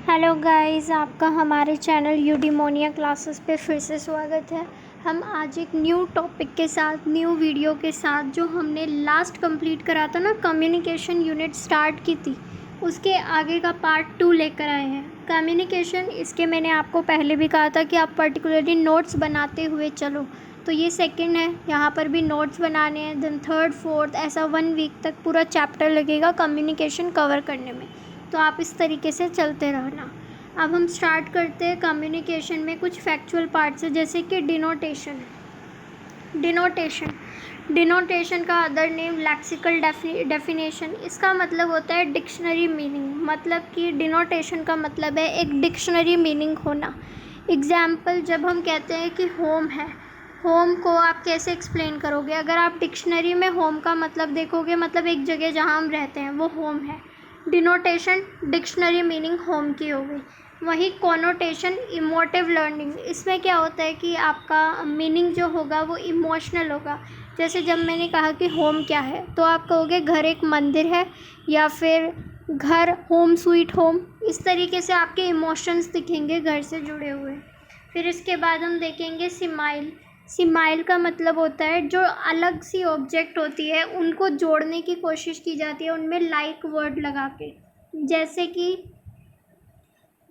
Hello guys, आपका हमारे channel यूडीमोनिया classes पे फिर से स्वागत है। हम आज एक न्यू टॉपिक के साथ, न्यू वीडियो के साथ, जो हमने लास्ट कंप्लीट करा था ना, कम्युनिकेशन यूनिट स्टार्ट की थी, उसके आगे का पार्ट 2 लेकर आए हैं। कम्युनिकेशन, इसके मैंने आपको पहले भी कहा था कि आप पर्टिकुलरली नोट्स बनाते हुए चलो। तो ये सेकंड है, यहाँ पर भी नोट्स बनाने हैं। देन थर्ड, फोर्थ, ऐसा 1 वीक तक पूरा चैप्टर लगेगा कम्युनिकेशन कवर करने में। तो आप इस तरीके से चलते रहना। अब हम स्टार्ट करते हैं। कम्युनिकेशन में कुछ फैक्चुअल पार्ट्स है, जैसे कि डिनोटेशन। डिनोटेशन का अदर नेम लैक्सिकल डेफिनेशन। इसका मतलब होता है डिक्शनरी मीनिंग। मतलब कि डिनोटेशन का मतलब है एक डिक्शनरी मीनिंग होना। एग्जाम्पल, जब हम कहते हैं कि होम है, होम को आप कैसे एक्सप्लेन करोगे? अगर आप डिक्शनरी में होम का मतलब देखोगे, मतलब एक जगह जहाँ हम रहते हैं वो होम है। डिनोटेशन डिक्शनरी मीनिंग होम की हो गई। वही कॉनोटेशन इमोटिव लर्निंग। इसमें क्या होता है कि आपका मीनिंग जो होगा वो इमोशनल होगा। जैसे जब मैंने कहा कि होम क्या है, तो आप कहोगे घर एक मंदिर है, या फिर घर होम स्वीट होम। इस तरीके से आपके इमोशंस दिखेंगे घर से जुड़े हुए। फिर इसके बाद हम देखेंगे सिमाइल। सिमाइल का मतलब होता है जो अलग सी ऑब्जेक्ट होती है उनको जोड़ने की कोशिश की जाती है उनमें लाइक वर्ड लगा के। जैसे कि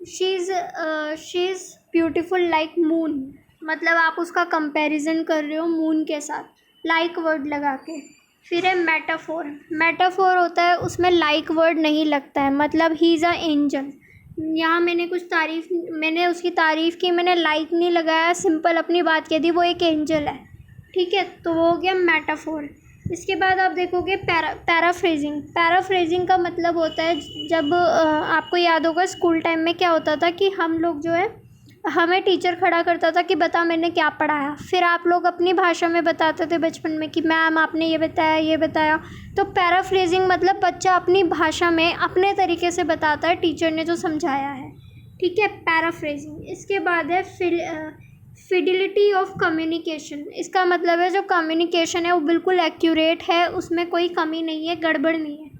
she is beautiful like moon, मतलब आप उसका कंपैरिजन कर रहे हो मून के साथ लाइक वर्ड लगा के। फिर है मेटाफोर। मेटाफोर होता है उसमें लाइक वर्ड नहीं लगता है, मतलब ही इज़ अ एंजल। यहाँ मैंने उसकी तारीफ़ की, मैंने लाइक नहीं लगाया, सिंपल अपनी बात कह दी, वो एक एंजल है। ठीक है, तो वो हो गया मेटाफोर। इसके बाद आप देखोगे पैराफ्रेजिंग। पैराफ्रेजिंग का मतलब होता है जब आपको याद होगा स्कूल टाइम में क्या होता था कि हम लोग जो है, हमें टीचर खड़ा करता था कि बता मैंने क्या पढ़ाया, फिर आप लोग अपनी भाषा में बताते थे बचपन में कि मैम आपने ये बताया ये बताया। तो पैराफ्रेजिंग मतलब बच्चा अपनी भाषा में अपने तरीके से बताता है टीचर ने जो समझाया है। ठीक है, पैराफ्रेजिंग। इसके बाद है फिडिलिटी ऑफ कम्युनिकेशन। इसका मतलब है जो कम्युनिकेशन है वो बिल्कुल एक्यूरेट है, उसमें कोई कमी नहीं है, गड़बड़ नहीं है।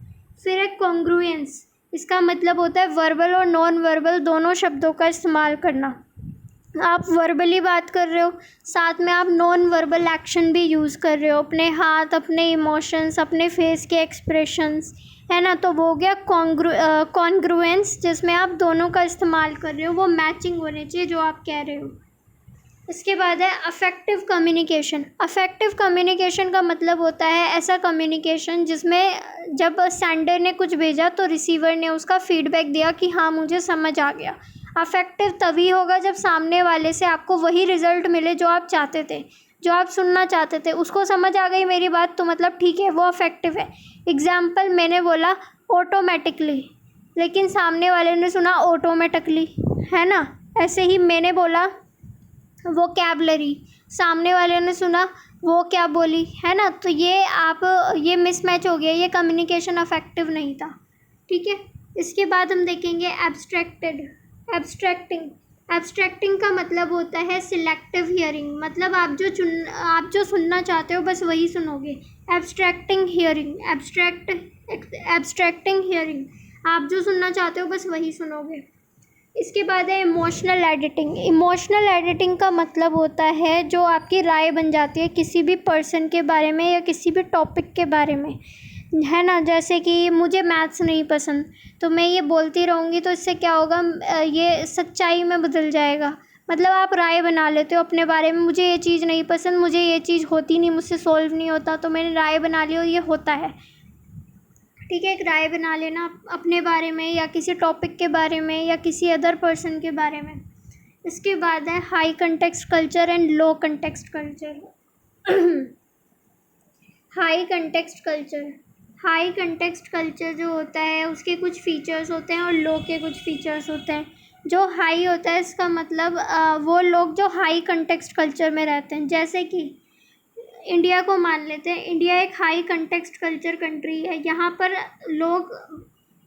फिर है कॉन्ग्रुएंस। इसका मतलब होता है वर्बल और नॉन वर्बल दोनों शब्दों का इस्तेमाल करना। आप वर्बली बात कर रहे हो, साथ में आप नॉन वर्बल एक्शन भी यूज़ कर रहे हो, अपने हाथ, अपने इमोशंस, अपने फेस के एक्सप्रेशंस, है ना। तो वो हो गया कॉन्ग्रुएंस, जिसमें आप दोनों का इस्तेमाल कर रहे हो, वो मैचिंग होने चाहिए जो आप कह रहे हो। इसके बाद है अफेक्टिव कम्युनिकेशन। अफेक्टिव कम्युनिकेशन का मतलब होता है ऐसा कम्युनिकेशन जिसमें जब सेंडर ने कुछ भेजा तो रिसीवर ने उसका फीडबैक दिया कि हाँ मुझे समझ आ गया। अफेक्टिव तभी होगा जब सामने वाले से आपको वही रिज़ल्ट मिले जो आप चाहते थे, जो आप सुनना चाहते थे। उसको समझ आ गई मेरी बात तो मतलब ठीक है, वो अफेक्टिव है। एग्जाम्पल, मैंने बोला ऑटोमेटिकली, लेकिन सामने वाले ने सुना ऑटोमेटिकली, है ना। ऐसे ही मैंने बोला वोकैबलरी, सामने वाले ने सुना वो क्या बोली, है ना। तो ये मिसमैच हो गया, ये कम्युनिकेशन अफेक्टिव नहीं था। ठीक है, इसके बाद हम देखेंगे एब्स्ट्रैक्टिंग का मतलब होता है सिलेक्टिव हियरिंग। मतलब आप जो सुनना चाहते हो बस वही सुनोगे। एब्स्ट्रैक्टिंग हियरिंग, आप जो सुनना चाहते हो बस वही सुनोगे। इसके बाद है इमोशनल एडिटिंग। इमोशनल एडिटिंग का मतलब होता है जो आपकी राय बन जाती है किसी भी पर्सन के बारे में या किसी भी टॉपिक के बारे में, है ना। जैसे कि मुझे मैथ्स नहीं पसंद, तो मैं ये बोलती रहूँगी, तो इससे क्या होगा, ये सच्चाई में बदल जाएगा। मतलब आप राय बना लेते हो अपने बारे में, मुझे ये चीज़ नहीं पसंद, मुझे ये चीज़ होती नहीं, मुझसे सॉल्व नहीं होता, तो मैंने राय बना ली और ये होता है। ठीक है, एक राय बना लेना अपने बारे में या किसी टॉपिक के बारे में या किसी अदर पर्सन के बारे में। इसके बाद है high context culture and low context culture. High context culture जो होता है उसके कुछ फीचर्स होते हैं और लो के कुछ फीचर्स होते हैं। जो हाई होता है इसका मतलब वो लोग जो हाई कंटेक्स्ट कल्चर में रहते हैं। जैसे कि इंडिया को मान लेते हैं, इंडिया एक हाई कंटेक्स्ट कल्चर कंट्री है। यहाँ पर लोग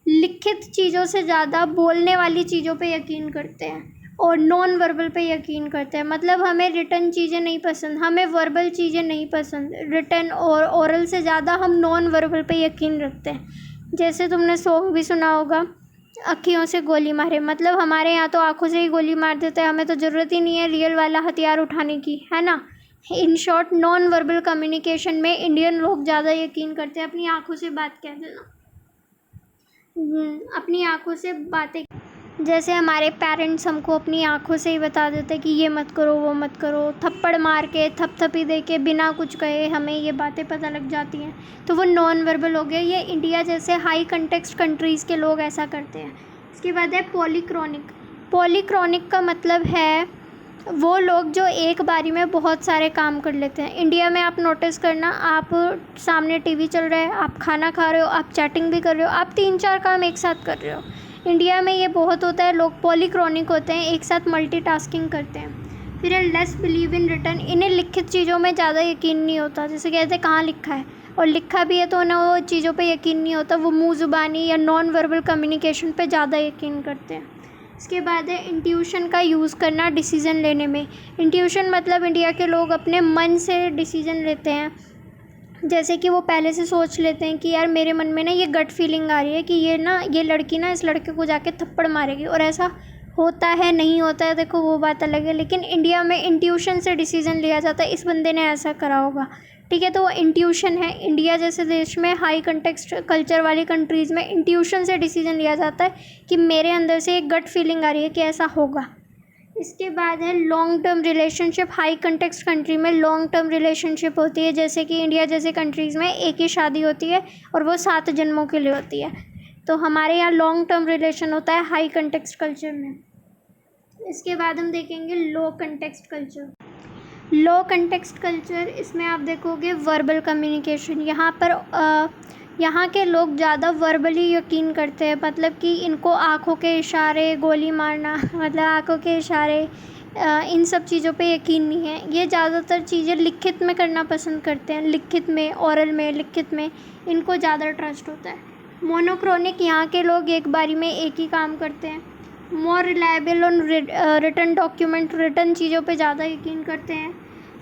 लिखित चीज़ों से ज़्यादा बोलने वाली चीज़ों पे यकीन करते हैं और नॉन वर्बल पे यकीन करते हैं। मतलब हमें रिटन चीज़ें नहीं पसंद, हमें वर्बल चीज़ें नहीं पसंद। रिटन और ओरल से ज़्यादा हम नॉन वर्बल पे यकीन रखते हैं। जैसे तुमने सॉन्ग भी सुना होगा, अखियों से गोली मारे, मतलब हमारे यहाँ तो आँखों से ही गोली मार देते हैं, हमें तो ज़रूरत ही नहीं है रियल वाला हथियार उठाने की, है ना। In short non verbal communication में इंडियन लोग ज़्यादा यकीन करते हैं अपनी आँखों से बात कह देना, अपनी आँखों से बातें। जैसे हमारे पेरेंट्स हमको अपनी आँखों से ही बता देते कि ये मत करो वो मत करो, थप्पड़ मार के थपथपी दे के बिना कुछ कहे हमें ये बातें पता लग जाती हैं, तो वो नॉन वर्बल हो गया। ये इंडिया जैसे हाई कंटेक्स्ट कंट्रीज़ के लोग ऐसा करते हैं। इसके बाद है पॉलीक्रॉनिक। पॉलीक्रॉनिक का मतलब है वो लोग जो एक बारी में बहुत सारे काम कर लेते हैं। इंडिया में आप नोटिस करना, आप सामने टीवी चल रहा है, आप खाना खा रहे हो, आप चैटिंग भी कर रहे हो, आप 3-4 काम एक साथ कर रहे हो। इंडिया में ये बहुत होता है, लोग पॉलीक्रॉनिक होते हैं, एक साथ मल्टीटास्किंग करते हैं। फिर लेस बिलीव इन रिटन, इन्हें लिखित चीज़ों में ज़्यादा यकीन नहीं होता। जैसे कहते हैं कहाँ लिखा है, और लिखा भी है तो उन्हें वो चीज़ों पे यकीन नहीं होता, वो मुँह ज़ुबानी या नॉन वर्बल कम्युनिकेशन पे ज़्यादा यकीन करते हैं। इसके बाद है इंट्यूशन का यूज़ करना डिसीज़न लेने में। इंट्यूशन मतलब इंडिया के लोग अपने मन से डिसीज़न लेते हैं, जैसे कि वो पहले से सोच लेते हैं कि यार मेरे मन में ना ये गट फीलिंग आ रही है कि ये लड़की ना इस लड़के को जाके थप्पड़ मारेगी, और ऐसा होता है नहीं होता है देखो वो बात अलग है, लेकिन इंडिया में इंट्यूशन से डिसीज़न लिया जाता है, इस बंदे ने ऐसा करा होगा, ठीक है, तो वो इंट्यूशन है। इंडिया जैसे देश में हाई कंटेक्स्ट कल्चर वाली कंट्रीज़ में इंट्यूशन से डिसीज़न लिया जाता है कि मेरे अंदर से एक गट फीलिंग आ रही है कि ऐसा होगा। इसके बाद है long term relationship. High context country में लॉन्ग टर्म रिलेशनशिप होती है, जैसे कि इंडिया जैसे कंट्रीज़ में एक ही शादी होती है और वो 7 जन्मों के लिए होती है, तो हमारे यहाँ लॉन्ग टर्म रिलेशन होता है हाई कंटेक्स्ट कल्चर में। इसके बाद हम देखेंगे लो कंटेक्स्ट कल्चर। लो कंटेक्स्ट कल्चर, इसमें आप देखोगे वर्बल कम्युनिकेशन। यहाँ के लोग ज़्यादा वर्बली यकीन करते हैं, मतलब कि इनको आँखों के इशारे, गोली मारना मतलब आँखों के इशारे, इन सब चीज़ों पे यकीन नहीं है। ये ज़्यादातर चीज़ें लिखित में करना पसंद करते हैं, लिखित में, ओरल में, लिखित में इनको ज़्यादा ट्रस्ट होता है। मोनोक्रोनिक, यहाँ के लोग एक बारी में एक ही काम करते हैं। More reliable on written document, written चीज़ों पे ज़्यादा यकीन करते हैं,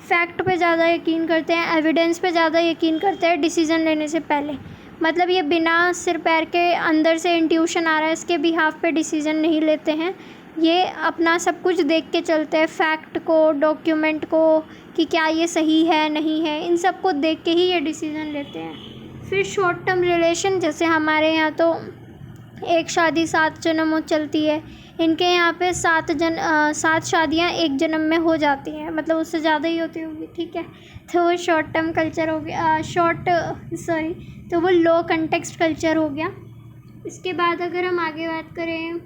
फैक्ट पे ज़्यादा यकीन करते हैं, एविडेंस पे ज़्यादा यकीन करते हैं डिसीज़न लेने से पहले। मतलब ये बिना सिर पैर के अंदर से इंट्यूशन आ रहा है इसके बिहाफ पे डिसीज़न नहीं लेते हैं, ये अपना सब कुछ देख के चलते हैं, फैक्ट को, डॉक्यूमेंट को, कि क्या ये सही है नहीं है, इन सब को देख के ही ये डिसीज़न लेते हैं। फिर शॉर्ट टर्म रिलेशन, जैसे हमारे यहाँ तो एक शादी 7 जन्म चलती है, इनके यहाँ पे 7 शादियाँ एक जन्म में हो जाती हैं, मतलब उससे ज़्यादा ही होती होगी, ठीक है, तो वो शॉर्ट टर्म कल्चर हो गया, तो वो लो कंटेक्स्ट कल्चर हो गया। इसके बाद अगर हम आगे बात करें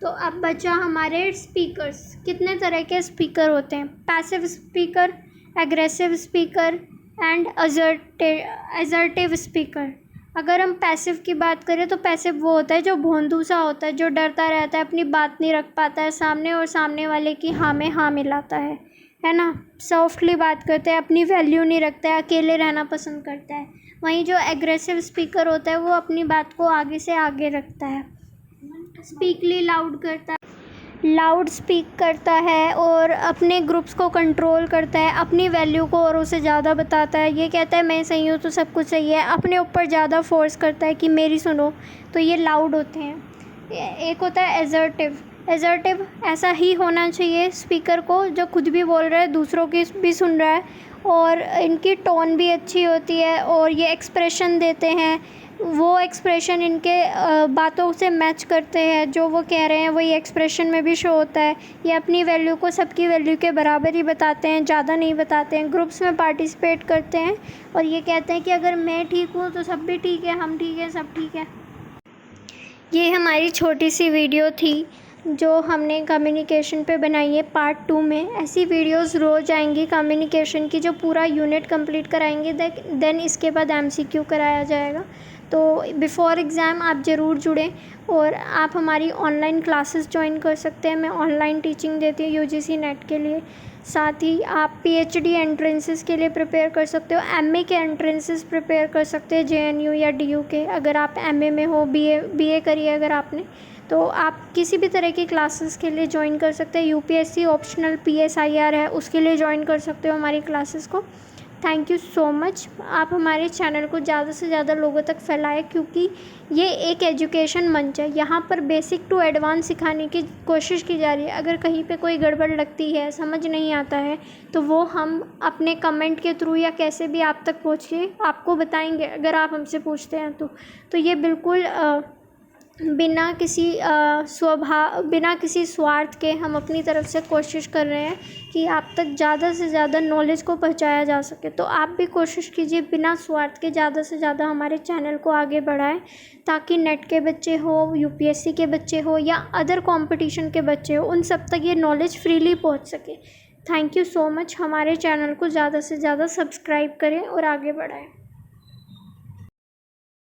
तो अब बचा हमारे स्पीकर्स। कितने तरह के स्पीकर होते हैं? Passive speaker, aggressive speaker and assertive speaker. अगर हम पैसिव की बात करें तो पैसिव वो होता है जो भोंदू सा होता है, जो डरता रहता है, अपनी बात नहीं रख पाता है सामने, और सामने वाले की हाँ में हाँ मिलाता है ना, सॉफ्टली बात करते हैं, अपनी वैल्यू नहीं रखता है, अकेले रहना पसंद करता है। वहीं जो एग्रेसिव स्पीकर होता है वो अपनी बात को आगे से आगे रखता है, स्पीकली लाउड स्पीक करता है और अपने ग्रुप्स को कंट्रोल करता है, अपनी वैल्यू को औरों से ज़्यादा बताता है, ये कहता है मैं सही हूँ तो सब कुछ सही है, अपने ऊपर ज़्यादा फोर्स करता है कि मेरी सुनो, तो ये लाउड होते हैं। एक होता है एजर्टिव ऐसा ही होना चाहिए स्पीकर को, जो खुद भी बोल रहा है, दूसरों की भी सुन रहा है, और इनकी टोन भी अच्छी होती है, और ये एक्सप्रेशन देते हैं, वो एक्सप्रेशन इनके बातों से मैच करते हैं, जो वो कह रहे हैं वही एक्सप्रेशन में भी शो होता है। ये अपनी वैल्यू को सबकी वैल्यू के बराबर ही बताते हैं, ज़्यादा नहीं बताते हैं, ग्रुप्स में पार्टिसिपेट करते हैं, और ये कहते हैं कि अगर मैं ठीक हूँ तो सब भी ठीक है, हम ठीक है, सब ठीक है। ये हमारी छोटी सी वीडियो थी जो हमने कम्युनिकेशन पे बनाई है पार्ट 2 में। ऐसी वीडियोस रोज़ आएंगी कम्युनिकेशन की, जो पूरा यूनिट कंप्लीट कराएंगे, देन इसके बाद MCQ कराया जाएगा। तो बिफ़ोर एग्ज़ाम आप ज़रूर जुड़ें, और आप हमारी ऑनलाइन क्लासेस ज्वाइन कर सकते हैं। मैं ऑनलाइन टीचिंग देती हूँ UGC नेट के लिए, साथ ही आप PhD एंट्रेंसेस के लिए प्रिपेयर कर सकते हो, MA के एंट्रेंसेस प्रिपेयर कर सकते हैं, JNU या DU के। अगर आप MA में हो, BA करिए अगर आपने, तो आप किसी भी तरह की क्लासेस के लिए ज्वाइन कर सकते हैं। UPSC ऑप्शनल PSIR है, उसके लिए ज्वाइन कर सकते हो हमारी क्लासेस को। Thank you so much. आप हमारे चैनल को ज़्यादा से ज़्यादा लोगों तक फैलाएं, क्योंकि ये एक एजुकेशन मंच है। यहाँ पर बेसिक टू एडवांस सिखाने की कोशिश की जा रही है। अगर कहीं पे कोई गड़बड़ लगती है, समझ नहीं आता है, तो वो हम अपने कमेंट के थ्रू या कैसे भी आप तक पहुँच के आपको बताएंगे, अगर आप हमसे पूछते हैं तो ये बिल्कुल बिना किसी स्वार्थ के हम अपनी तरफ से कोशिश कर रहे हैं कि आप तक ज़्यादा से ज़्यादा नॉलेज को पहुंचाया जा सके। तो आप भी कोशिश कीजिए बिना स्वार्थ के ज़्यादा से ज़्यादा हमारे चैनल को आगे बढ़ाएं, ताकि नेट के बच्चे हो, यूपीएससी के बच्चे हो या अदर कंपटीशन के बच्चे हो, उन सब तक ये नॉलेज फ्रीली पहुंच सके। Thank you so much. हमारे चैनल को ज़्यादा से ज़्यादा सब्सक्राइब करें और आगे बढ़ाएं।